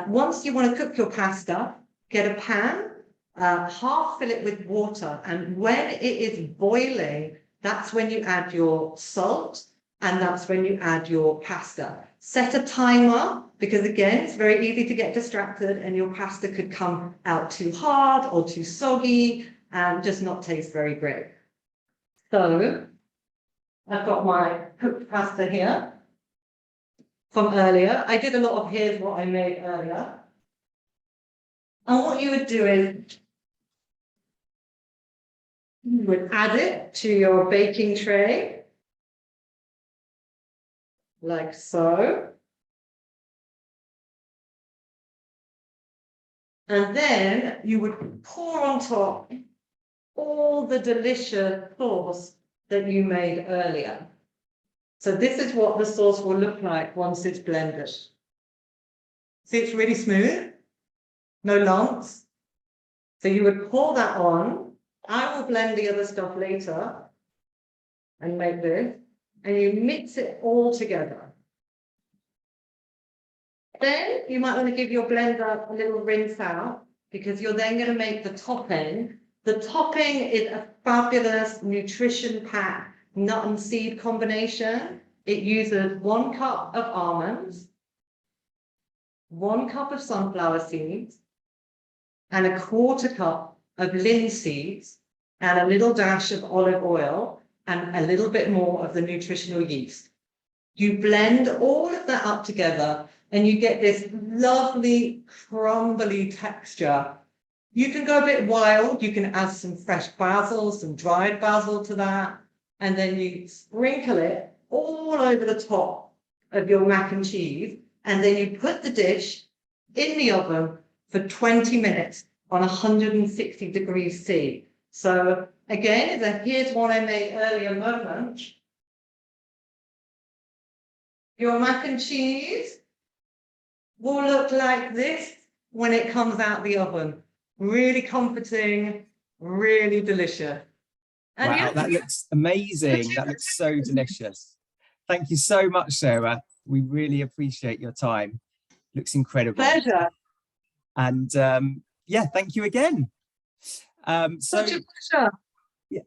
Once you want to cook your pasta, get a pan, half fill it with water. And when it is boiling, that's when you add your salt and that's when you add your pasta. Set a timer, because again, it's very easy to get distracted and your pasta could come out too hard or too soggy and just not taste very great. So I've got my cooked pasta here from earlier. I did a lot of here's what I made earlier. And what you would do is you would add it to your baking tray, like so. And then you would pour on top all the delicious sauce that you made earlier. So this is what the sauce will look like once it's blended. See, it's really smooth, no lumps. So you would pour that on. I will blend the other stuff later and make this, and you mix it all together. Then you might want to give your blender a little rinse out because you're then going to make the topping. The topping is a fabulous nutrition-packed nut and seed combination. It uses 1 cup of almonds, 1 cup of sunflower seeds, and a 1/4 cup of linseeds, and a little dash of olive oil, and a little bit more of the nutritional yeast. You blend all of that up together, and you get this lovely, crumbly texture. You can go a bit wild. You can add some fresh basil, some dried basil to that, and then you sprinkle it all over the top of your mac and cheese, and then you put the dish in the oven for 20 minutes on 160 degrees C. So again, here's what I made earlier moment. Your mac and cheese will look like this when it comes out the oven. Really comforting, really delicious. And
Wow, that looks amazing. That looks so delicious. Thank you so much, Sarah. We really appreciate your time. Looks incredible.
Pleasure.
And yeah, thank you again.
Such a pleasure.
Yeah.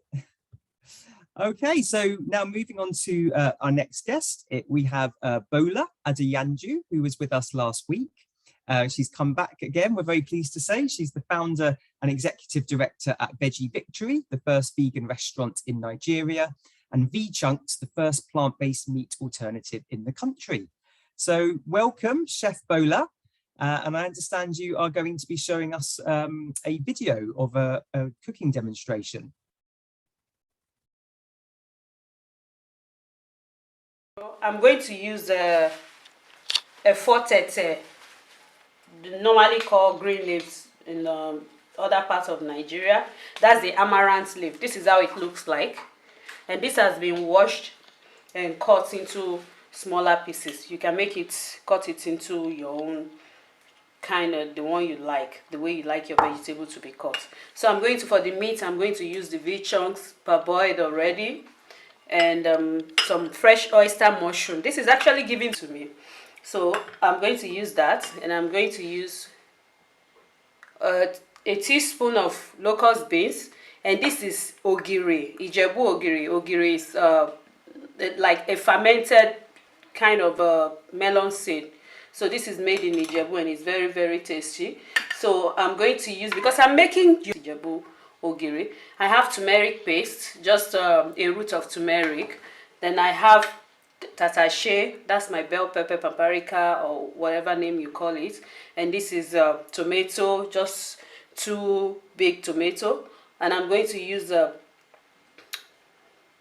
Okay, so now moving on to our next guest, we have Bola Adeyanju, who was with us last week. She's come back again, we're very pleased to say. She's the founder and executive director at Veggie Victory, the first vegan restaurant in Nigeria, and V-Chunks, the first plant-based meat alternative in the country. So welcome, Chef Bola. And I understand you are going to be showing us a video of a cooking demonstration.
I'm going to use a fortete, normally called green leaves in other parts of Nigeria. That's the amaranth leaf. This is how it looks like. And this has been washed and cut into smaller pieces. You can cut it into your own kind of the one you like, the way you like your vegetable to be cut. So I'm going to, for the meat, I'm going to use the V-Chunks parboiled already, and some fresh oyster mushroom. This is actually given to me. So I'm going to use that, and I'm going to use a teaspoon of locust beans, and this is ogiri, Ijebu ogiri. Ogiri is like a fermented kind of melon seed. So this is made in Ijebu and it's very, very tasty. So I'm going to use, because I'm making Ijebu ogiri, I have turmeric paste, just a root of turmeric. Then I have tatashe, that's my bell pepper, paprika, or whatever name you call it. And this is tomato, just 2 big tomato. And I'm going to use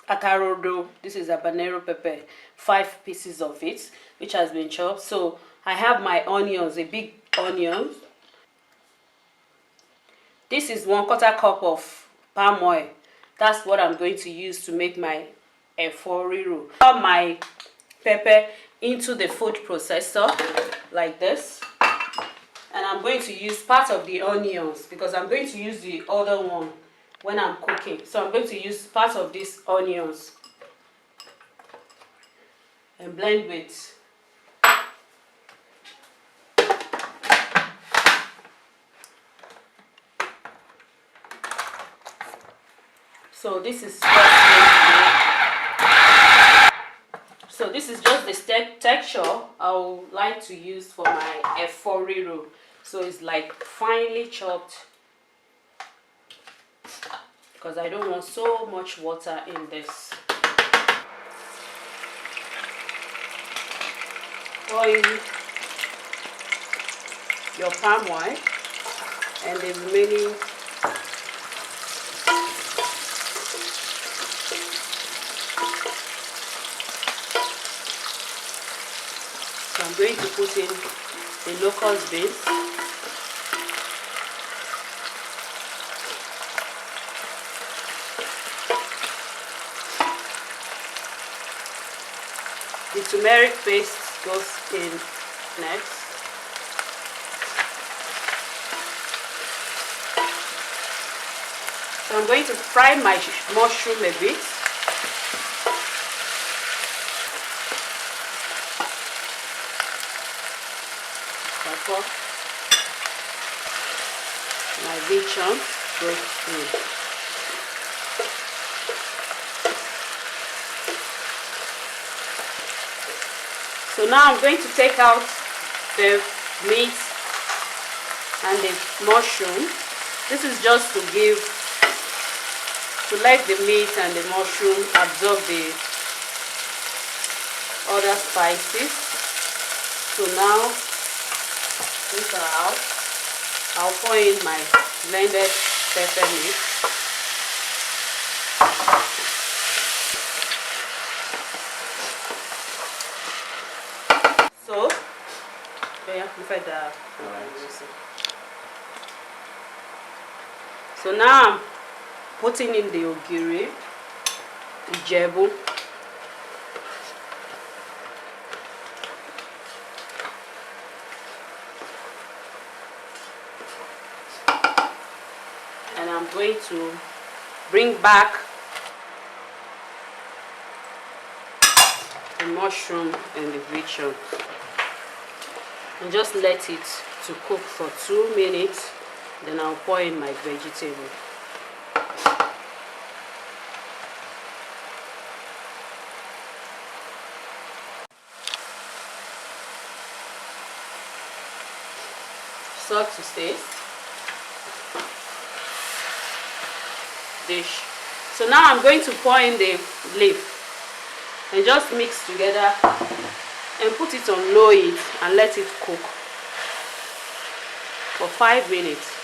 akarodo, this is habanero pepper, 5 pieces of it, which has been chopped. So I have my onions, a big onion. This is 1/4 cup of palm oil. That's what I'm going to use to make my efo riro. Pour my pepper into the food processor like this. And I'm going to use part of the onions because I'm going to use the other one when I'm cooking. So I'm going to use part of these onions and blend with this is just the texture I would like to use for my efo riro. So it's like finely chopped because I don't want so much water in this. Oil your palm oil and the remaining I'm going to put in the locust beans. The turmeric paste goes in next. So I'm going to fry my mushroom a bit. My bacon goes in. So now I'm going to take out the meat and the mushroom. This is just to let the meat and the mushroom absorb the other spices. So now these are out. I'll pour in my blended pepper mix. So, so now I'm putting in the ogiri, Ijebu. I'm going to bring back the mushroom and the bacon and just let it to cook for 2 minutes. Then I'll pour in my vegetable. Salt to taste. Dish. So now I'm going to pour in the leaf and just mix together and put it on low heat and let it cook for 5 minutes.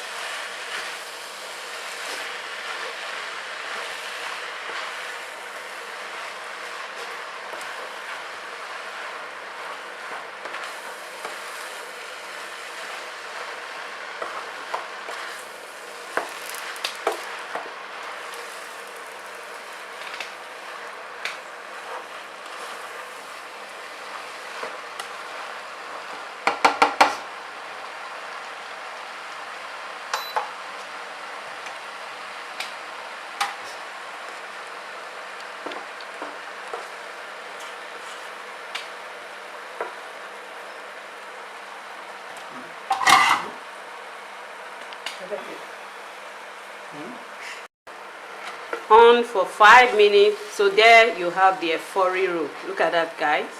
On for 5 minutes. So there you have the efo riro. Look at that, guys.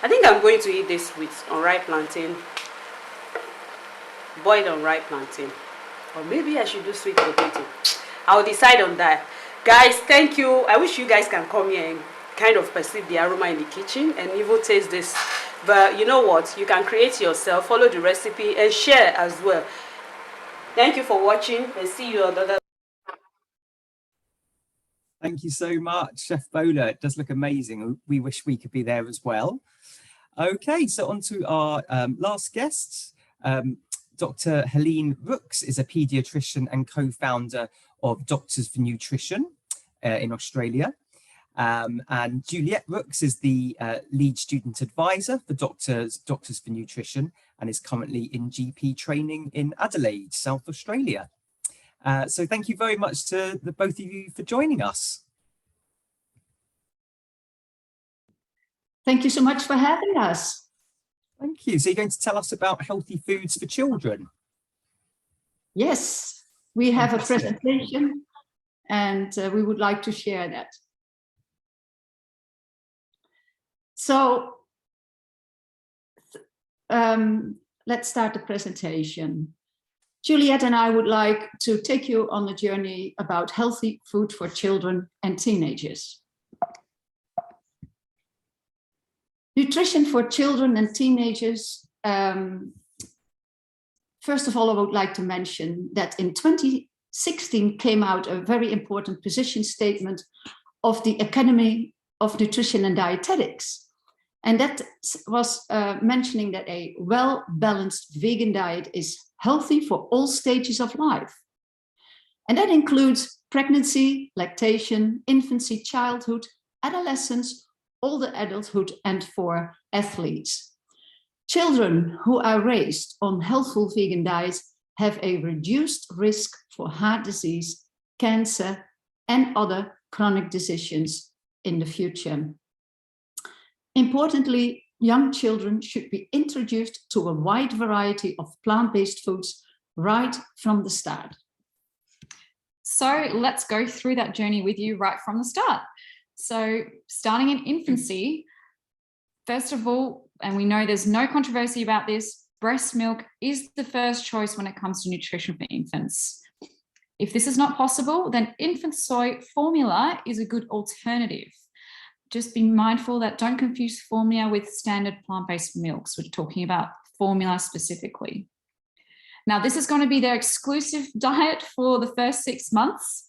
I think I'm going to eat this with unripe plantain, boiled unripe plantain. Or maybe I should do sweet potato. I'll decide on that. Guys, thank you. I wish you guys can come here and kind of perceive the aroma in the kitchen and even taste this. But you know what? You can create yourself, follow the recipe, and share as well. Thank you for watching, and see you on the other.
Thank you so much, Chef Bola. It does look amazing. We wish we could be there as well. Okay, so on to our last guests. Dr. Heleen Roex is a pediatrician and co-founder of Doctors for Nutrition in Australia. And Juliette Roex is the lead student advisor for Doctors for Nutrition and is currently in GP training in Adelaide, South Australia. So thank you very much to the both of you for joining us.
Thank you so much for having us.
Thank you. So you're going to tell us about healthy foods for children?
Yes, we have a presentation and we would like to share that. So let's start the presentation. Juliette and I would like to take you on a journey about healthy food for children and teenagers. Nutrition for children and teenagers. First of all, I would like to mention that in 2016 came out a very important position statement of the Academy of Nutrition and Dietetics. And that was mentioning that a well-balanced vegan diet is healthy for all stages of life. And that includes pregnancy, lactation, infancy, childhood, adolescence, older adulthood, and for athletes. Children who are raised on healthful vegan diets have a reduced risk for heart disease, cancer, and other chronic diseases in the future. Importantly, young children should be introduced to a wide variety of plant-based foods right from the start.
So let's go through that journey with you right from the start. So starting in infancy, first of all, and we know there's no controversy about this, breast milk is the first choice when it comes to nutrition for infants. If this is not possible, then infant soy formula is a good alternative. Just be mindful that don't confuse formula with standard plant-based milks. We're talking about formula specifically. Now, this is going to be their exclusive diet for the first 6 months.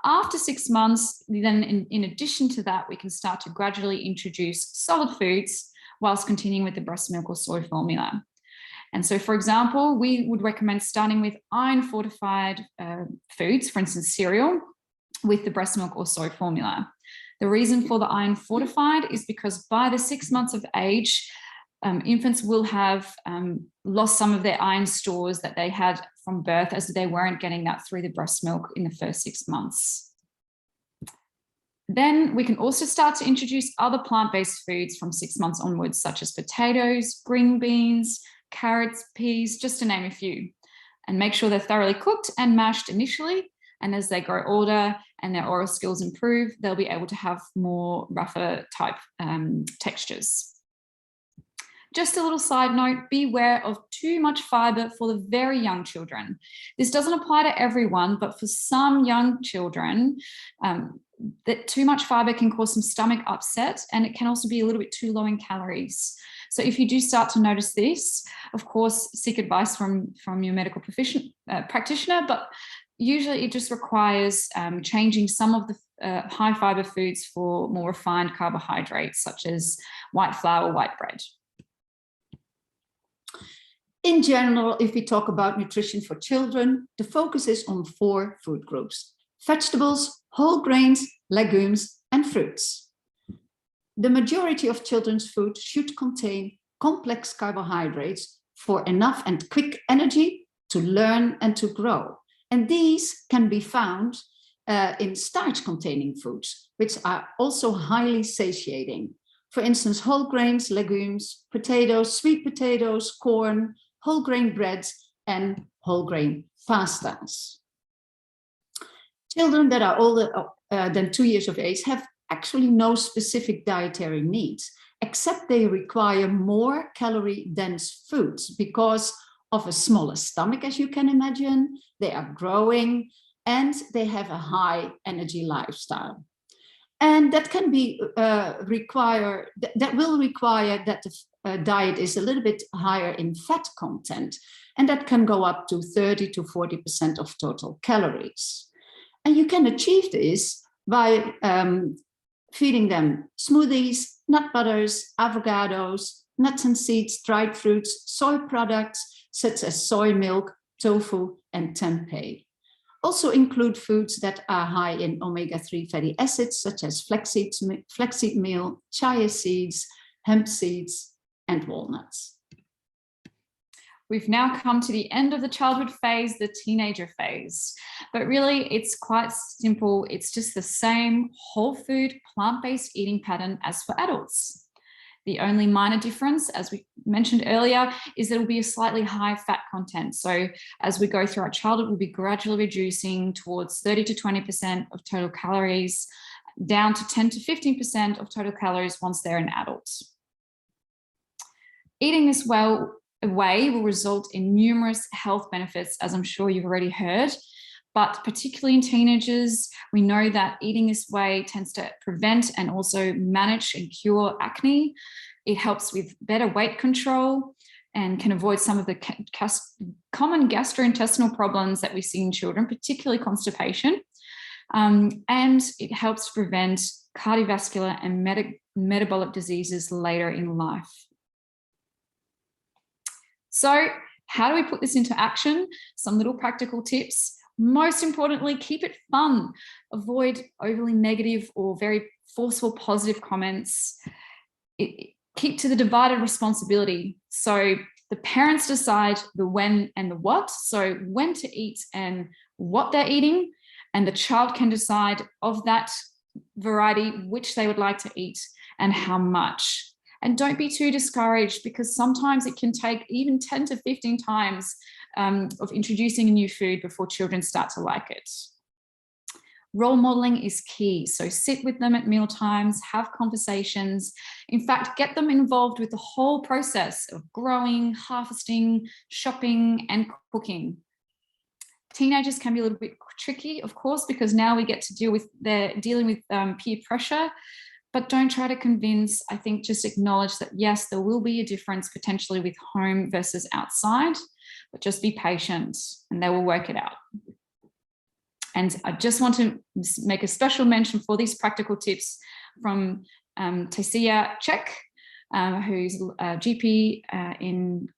After 6 months, then in addition to that, we can start to gradually introduce solid foods whilst continuing with the breast milk or soy formula. And so, for example, we would recommend starting with iron-fortified foods, for instance, cereal, with the breast milk or soy formula. The reason for the iron-fortified is because by the 6 months of age, infants will have lost some of their iron stores that they had from birth, as they weren't getting that through the breast milk in the first 6 months. Then we can also start to introduce other plant-based foods from 6 months onwards, such as potatoes, green beans, carrots, peas, just to name a few, and make sure they're thoroughly cooked and mashed initially. And as they grow older and their oral skills improve, they'll be able to have more rougher type textures. Just a little side note, beware of too much fiber for the very young children. This doesn't apply to everyone, but for some young children, that too much fiber can cause some stomach upset, and it can also be a little bit too low in calories. So if you do start to notice this, of course, seek advice from your medical practitioner, but usually it just requires changing some of the high fiber foods for more refined carbohydrates, such as white flour, white bread.
In general, if we talk about nutrition for children, the focus is on 4 food groups: vegetables, whole grains, legumes, and fruits. The majority of children's food should contain complex carbohydrates for enough and quick energy to learn and to grow. And these can be found in starch-containing foods, which are also highly satiating. For instance, whole grains, legumes, potatoes, sweet potatoes, corn, whole grain breads, and whole grain pastas. Children that are older than 2 years of age have actually no specific dietary needs, except they require more calorie-dense foods because of a smaller stomach, as you can imagine. They are growing and they have a high energy lifestyle. And that can be that will require that the diet is a little bit higher in fat content, and that can go up to 30 to 40% of total calories. And you can achieve this by feeding them smoothies, nut butters, avocados, nuts and seeds, dried fruits, soy products such as soy milk, tofu, and tempeh. Also include foods that are high in omega-3 fatty acids, such as flaxseed meal, chia seeds, hemp seeds, and walnuts.
We've now come to the end of the childhood phase, the teenager phase. But really, it's quite simple. It's just the same whole food, plant-based eating pattern as for adults. The only minor difference, as we mentioned earlier, is that it will be a slightly high fat content. So as we go through our childhood, we'll be gradually reducing towards 30 to 20% of total calories, down to 10 to 15% of total calories once they're an adult. Eating this way will result in numerous health benefits, as I'm sure you've already heard. But particularly in teenagers, we know that eating this way tends to prevent and also manage and cure acne. It helps with better weight control and can avoid some of the common gastrointestinal problems that we see in children, particularly constipation. And it helps prevent cardiovascular and metabolic diseases later in life. So how do we put this into action? Some little practical tips. Most importantly, keep it fun. Avoid overly negative or very forceful positive comments. Keep to the divided responsibility. So the parents decide the when and the what. So when to eat and what they're eating, and the child can decide of that variety which they would like to eat and how much. And don't be too discouraged, because sometimes it can take even 10 to 15 times of introducing a new food before children start to like it. Role modeling is key. So sit with them at meal times, have conversations. In fact, get them involved with the whole process of growing, harvesting, shopping, and cooking. Teenagers can be a little bit tricky, of course, because now we get to dealing with peer pressure. But don't try to convince. I think just acknowledge that, yes, there will be a difference potentially with home versus outside, but just be patient and they will work it out. And I just want to make a special mention for these practical tips from Tessia Czech, who's a GP in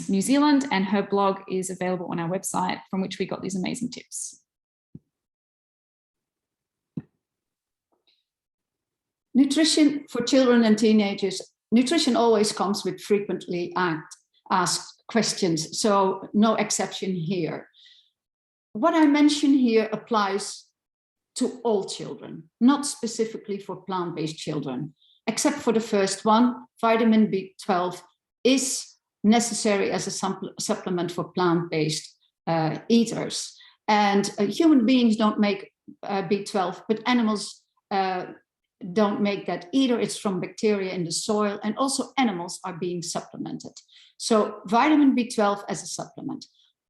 New Zealand, and her blog is available on our website, from which we got these amazing tips.
Nutrition for children and teenagers. Nutrition always comes with frequently asked questions, so no exception here. What I mention here applies to all children, not specifically for plant-based children, except for the first one. Vitamin B12 is necessary as a supplement for plant-based eaters. And human beings don't make B12, but animals don't make that either. It's from bacteria in the soil, and also animals are being supplemented. So vitamin B12 as a supplement.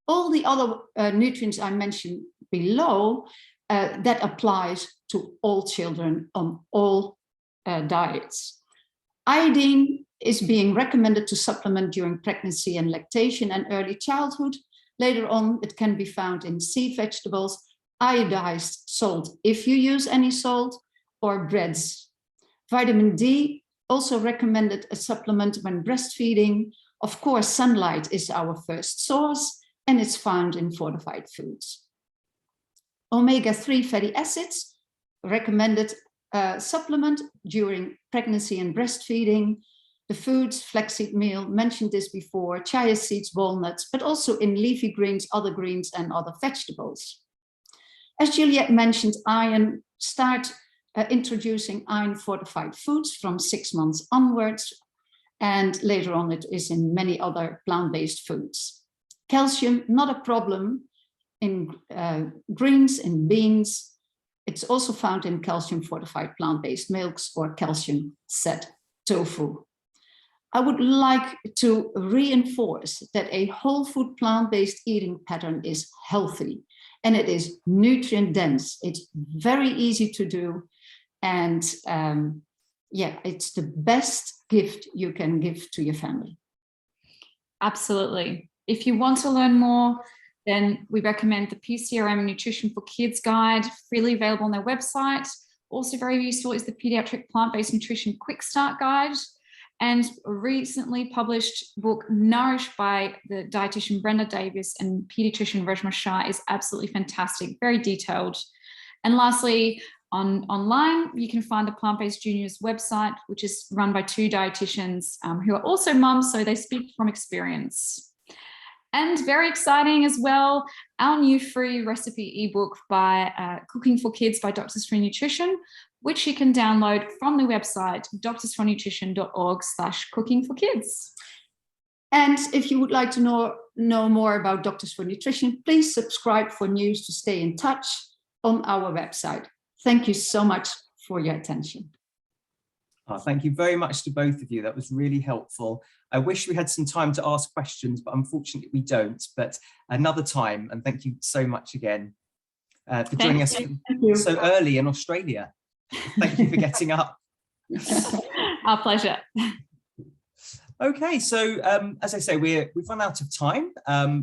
All the other nutrients I mentioned below, that applies to all children on all diets. Iodine is being recommended to supplement during pregnancy and lactation and early childhood. Later on, it can be found in sea vegetables, iodized salt, if you use any salt, or breads. Vitamin D, also recommended a supplement when breastfeeding. Of course, sunlight is our first source, and it's found in fortified foods. Omega-3 fatty acids, recommended supplement during pregnancy and breastfeeding. The foods, flaxseed meal, mentioned this before, chia seeds, walnuts, but also in leafy greens, other greens, and other vegetables. As Juliette mentioned, iron, start introducing iron-fortified foods from 6 months onwards, and later on it is in many other plant-based foods. Calcium, not a problem in greens, in beans. It's also found in calcium-fortified plant-based milks or calcium-set tofu. I would like to reinforce that a whole food plant-based eating pattern is healthy and it is nutrient dense. It's very easy to do. And yeah, it's the best gift you can give to your family.
Absolutely. If you want to learn more, then we recommend the PCRM Nutrition for Kids guide, freely available on their website. Also very useful is the Pediatric Plant-Based Nutrition Quick Start Guide, and a recently published book, Nourished, by the dietitian Brenda Davis and pediatrician Reshma Shah is absolutely fantastic, very detailed. And lastly, online, you can find the Plant-Based Juniors website, which is run by 2 dietitians who are also mums, so they speak from experience. And very exciting as well, our new free recipe ebook by Cooking for Kids by Doctors for Nutrition, which you can download from the website doctorsfornutrition.org/cookingforkids.
And if you would like to know more about Doctors for Nutrition, please subscribe for news to stay in touch on our website. Thank you so much for your attention.
Thank you very much to both of you. That was really helpful. I wish we had some time to ask questions, but unfortunately we don't. But another time, and thank you so much again for joining us so early in Australia. Thank you for getting up.
Our pleasure.
Okay, so as I say, we've run out of time,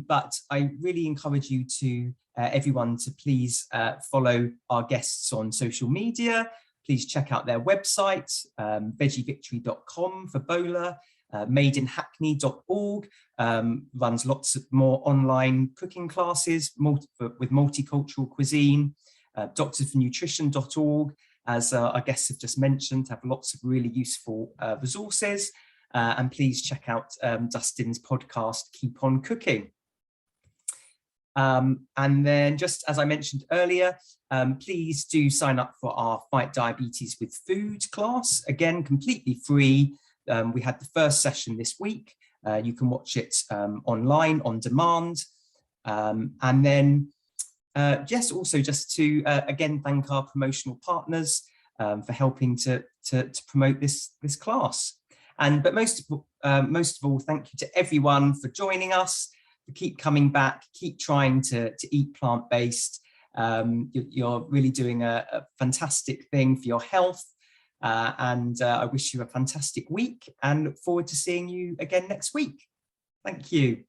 but I really encourage you to everyone to please follow our guests on social media. Please check out their website, veggievictory.com for Bola, madeinhackney.org, runs lots of more online cooking classes with multicultural cuisine, doctorsfornutrition.org, as our guests have just mentioned, have lots of really useful resources. And please check out Dustin's podcast, Keep On Cooking. And then, just as I mentioned earlier, please do sign up for our Fight Diabetes with Food class. Again, completely free. We had the first session this week. You can watch it online on demand. And then, yes, also just to again thank our promotional partners for helping to promote this class. But most of all, thank you to everyone for joining us. Keep coming back, keep trying to eat plant-based. You're really doing a fantastic thing for your health. And I wish you a fantastic week and look forward to seeing you again next week. Thank you.